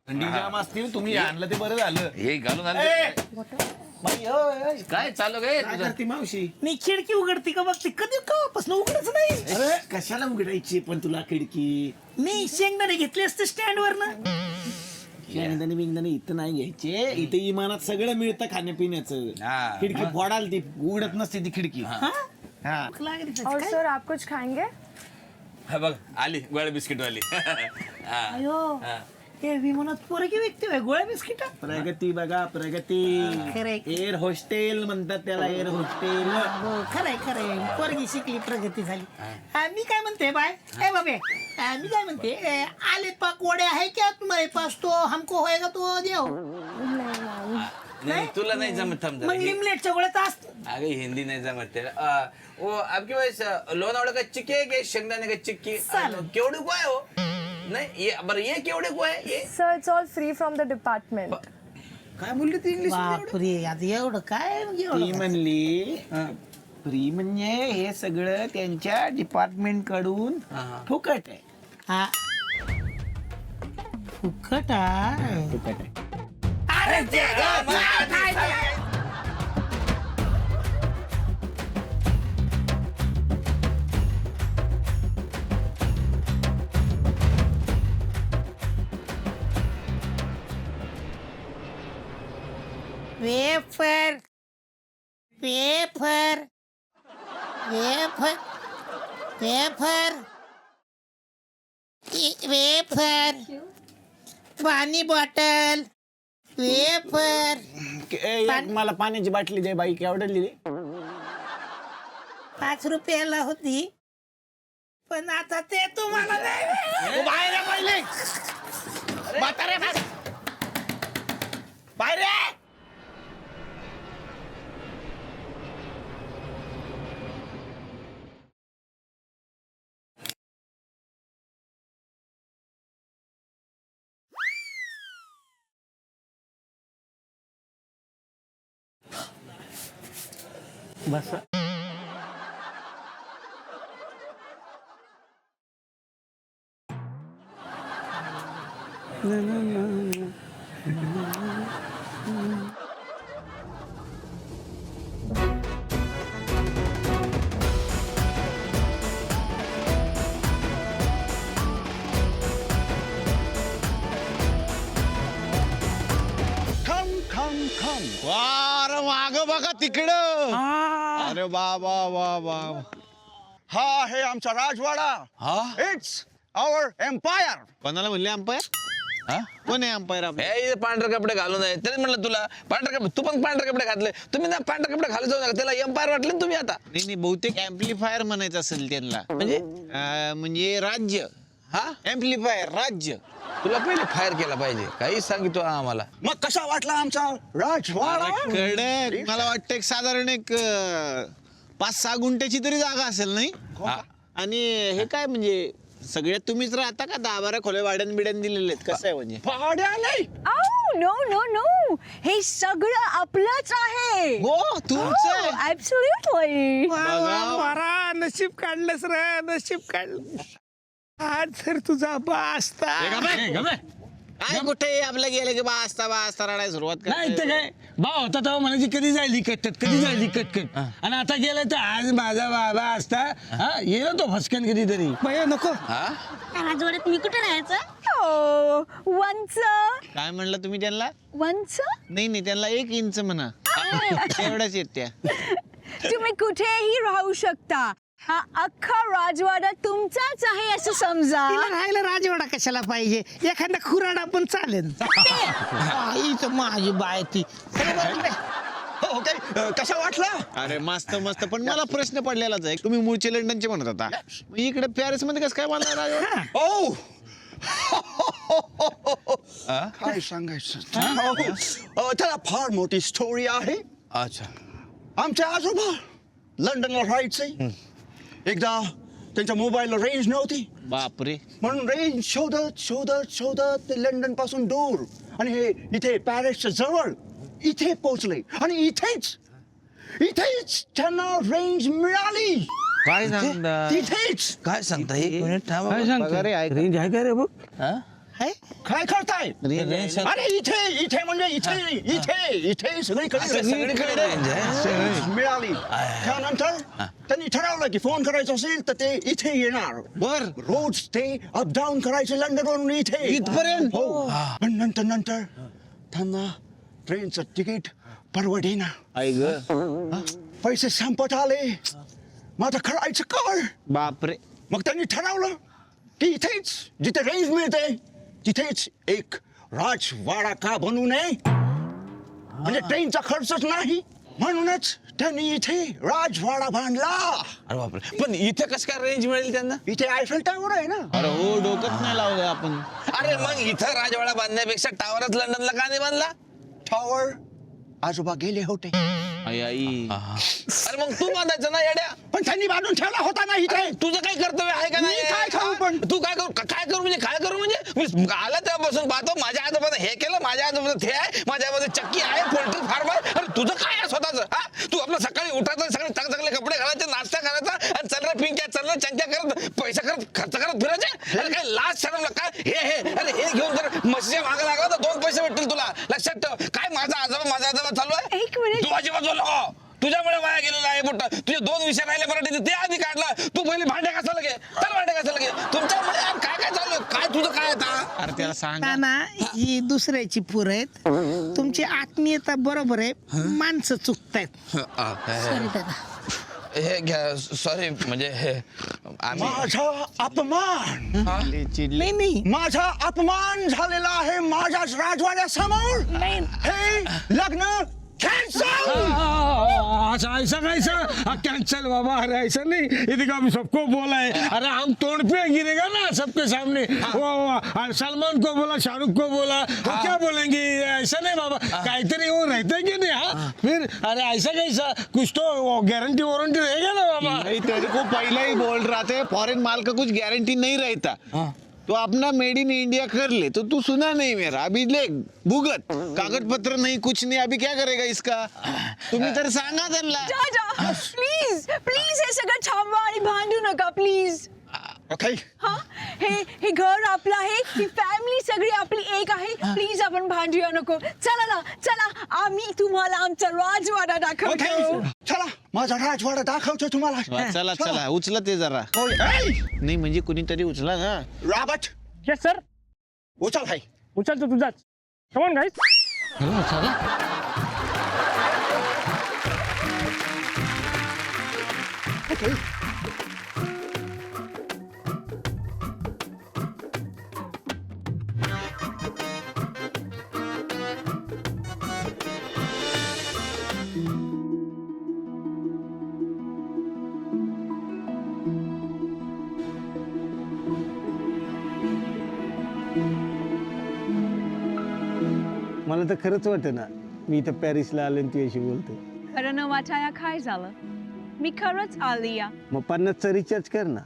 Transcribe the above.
थंडी जाम असतील तुम्ही आणलं ते बरं झालं. हे घालून आलं काय चालू काय काय करते मावशी? मी खिडकी उघडती का बघते कधी कवापासून उघडच नाही. अरे कशाला उघडायची पण तुला खिडकी? मी शेंगदाणे घेतले असते स्टँड वर ना. शेंगदाणे बिंगदाणे इथं नाही घ्यायचे. इथे इमानात सगळं मिळतं खाण्यापिण्याचं. हा. खिडकी फोडाल ती उघडत नसते ती खिडकी. हा. और सर आप कुछ खाएंगे? हा बघ आली गोळ्या बिस्किट वाली हा. अयो हे विमानात पोरगी व्यक्ती आहे गोळ्या बिस्किट. प्रगती बघा प्रगती. खरंय. एअर हॉस्टेल म्हणतात त्याला. Air hostel. हो खरंय खरंय पोरगी शिकली प्रगती झाली. मी काय म्हणते बाय ए बाबे मी काय म्हणते आले पाक वडे आहे क्या तुम्हारे पास तो हमको होएगा तो देओ. नहीं तुला नाही जमत थांब जरा. मग लिमलेटच्या गोळ्यात असत. अरे हिंदी नहीं जमत तेरा वो आपके पास लोनावड़ा का चिक्की है क्या शेंगदाने का चिक्की केवड़े को है वो नहीं ये बरं ये केवढे को आहे ये Sir, it's all free from the department. काय बोलली ती इंग्लिश? बापरे आता एवढं काय ती एवढं म्हणली फ्री म्हणजे हे सगळं त्यांच्या डिपार्टमेंट कडून फुकट आहे. हा फुकट आहे. फुकट आहे. अरे ते wafer wafer wafer wafer wafer पाणी बॉटल वेफर. एक मला पाण्याची बाटली दे बाई. केवढं लिहिली? 5 रुपयाला होती पण आता ते तुम्हाला नाही. बाहेर ये पहिले. म्हातारे बाहेर. बाहेर ये. बस. खम खम खम वार माग बघा तिकडं. अरे वा वा वा वा. हा आहे आमचा राजवाडा. It's our empire. कोणाला म्हणले एम्पायर? कोण आहे एम्पायर? हे पांढरे कपडे घालून आहे तरी म्हणलं तुला पांढरे कपडे तू पण पांढरे कपडे घातले तुम्ही ना पांढरे कपडे घालून जाऊ नका त्याला एम्पायर वाटले ना तुम्ही आता. नाही नाही बहुतेक एम्प्लिफायर म्हणायचं असेल त्यांना. म्हणजे राज्य. हा एम्प्लिफायर राज्य. तुला पहिले फायर केला पाहिजे काही सांगितो आम्हाला. मग कसा वाटला आमचा राजवाडा? कडक. मला वाटतं एक साधारण एक 5-6 गुंठ्याची तरी जागा असेल नाही? आणि हे काय म्हणजे सगळ्यात तुम्हीच राहता का 10-12 खोल्या भाड्यान बिड्यान दिलेले आहेत? कसं आहे म्हणजे? भाड्या नाही. Oh, no, no, no. हे सगळं आपलंच आहे. हो तुमचं. Absolutely. बरा नशीब काढलंस रे नशीब काढलं. आज तर तुझा बा असता. काय कुठे आपलं गेलं की बा असता रडायला सुरुवात नाही करते. तर काय भाव होता तेव्हा म्हणायची कधी जायली कटकट कधी जायली कटकट आणि आता गेलं तर आज माझा बाबा असता येईल तो फसकन कधीतरी. भैया नको. राजवाड्यात मी कुठे राहायचं? Oh, वंच काय म्हणलं तुम्ही त्यांना? वंच नाही त्यांना 1 इंच म्हणा. तेवढ्याच येत त्या. तुम्ही कुठेही राहू शकता. हा अख्खा राजवाडा तुमचाच आहे असं समजा. तिला राहायला राजवाडा कशाला पाहिजे? एखादा खुराडा पण चालेल. इथं माझी बाय ती. कसा वाटला? अरे मस्त मस्त. पण मला प्रश्न पडलेलाच आहे. तुम्ही मूळचे लंडनचे म्हणत होता मग इकडे पॅरिस मध्ये कसं काय बांधला राजवाडा? ओ काय सांगायचं त्याला फार मोठी स्टोरी आहे. अच्छा आमचे आजोबा लंडनला राहायचे. एकदा त्यांच्या मोबाईलला रेंज नव्हती. बापरे. म्हणून रेंज शोधत शोधत शोधत ते लंडन पासून दूर आणि हे इथे पॅरिसच्या जवळ इथे पोहोचले आणि इथेच त्यांना रेंज मिळाली. काय सांगता तिथेच. काय सांगता एक मिनिट थांबा काय सांगतो रेंज आहे का रे बघ. है काय करताय रेंज अरे इथे इथे म्हणजे इथे इथे इथे सगळीकडे सगळीकडे range आहे. मिळाली त्यानंतर त्यांनी ठरवलं की फोन करायचा असेल तर ते इथे येणार बर रोज ते अप डाऊन करायचे लंडन वरून इथे इथपर्यंत? हो पण नंतर त्यांना ट्रेनचं तिकीट परवडेना आई ग पैसे संपत आले मग आता करायचं काय बापरे मग त्यांनी ठरवलं की इथेच जिथे रेंज मिळते तिथेच एक राजवाडा का बनवू नये म्हणजे ट्रेनचा खर्चच नाही म्हणूनच त्यांनी इथे राजवाडा बांधला अरे बापरे पण इथे कसं काय रेंज मिळेल त्यांना इथे आयफेल टावर आहे ना अरे हो डोकंच नाही लावलं आपण अरे मग इथं राजवाडा बांधण्यापेक्षा टावरच लंडनला का नाही बांधला टावर आजोबा गेले होते आई आई अरे मग तू बांधायचं ना येड्या पण त्यांनी बांधून ठेवला होता ना इथे तुझं काय कर्तव्य आहे का नाही मी काय करू पण? तू काय करू म्हणजे मी आला तेव्हापासून पाहतो माझ्या आजोबानं हे केलं माझ्या आजोबानं ते आहे माझ्या आजोबाचं चक्की आहे पोल्ट्री फार्म आहे अरे तुझं काय आहे स्वतःचं हा तू आपलं सकाळी उठायचं सगळे चांगले कपडे घालायचे नाश्ता करायचा आणि चल रे पिंक्या चल रे चंक्या करत पैसा करत खर्च करत फिरायचे अरे काय लाज शरम काय हे अरे हे घेऊन जर म्हशीच्या मागे लागला तर 2 पैसे भेटतील तुला लक्षात ठेव काय माझा आजोबा चालू आहे एक मिनिट. तू अजिबात बोल हो. तुझ्यामुळे वाया गेलेला आहे मोठा तुझे 2 विषय राहिले मराठीचे ते आधी काढला तू पहिले भांडे घासायला घे चल भांडे घासायला घे तुमच्यामुळे यार काय चालू आहे काय तुझं काय आता अरे त्याला सांग ना ही दुसऱ्याची पोरं आहेत तुमची आत्मीयता बरोबर आहे माणसं चुकतायत सॉरी दादा हे घ्या सॉरी म्हणजे हे आम्ही माझा अपमान नाही माझा अपमान झालेला आहे माझ्याच राजवाड्यासमोर नाही हे लग्न कॅन्सल ऐसा कैसा कैंसल बाबा अरे ऐसा नहीं ये देखो अभी सबको बोला है अरे हम तोड़ पे गिरेगा ना सबके सामने वो सलमान को बोला शाहरुख को बोला तो क्या बोलेंगे ऐसा नहीं बाबा काहीतरी वो रहता है कि नहीं हाँ फिर अरे ऐसा कैसा कुछ तो गारंटी वारंटी रहेगा ना बाबा नहीं तेरे को पहले ही बोल रहा था फॉरेन माल का कुछ गारंटी नहीं रहता तो अपना मेड इन इंडिया कर ले तो तू सुना नहीं मेरा अभी ले भुगत कागज पत्र नहीं कुछ नहीं अभी क्या करेगा इसका तुम्ही तर सांगा त्यांना जा प्लीज प्लीज हे सगळं थांबवा आणि भांडू नका प्लीज ओके हा हे घर आपलं आहे ही फॅमिली सगळी आपली एक आहे प्लीज आपण भांडूया नको चला ना चला आम्ही तुम्हाला आमचा राजवाडा दाखवतो चला माझा राजवाडा दाखवतो तुम्हाला चला चला उचला ते जरा होय. ऐ, नाही म्हणजे कुणीतरी उचला ना रॉबर्ट येस सर उचल भाई उचलतो तुझाच कमॉन गाईस ओके मला तर खरंच वाटतं ना मी इथं पॅरिसला आलो आणि तुझ्याशी बोलतोय खरं न वाटाया काय झालं मी खरंच आली या मग 50चा रिचार्ज कर ना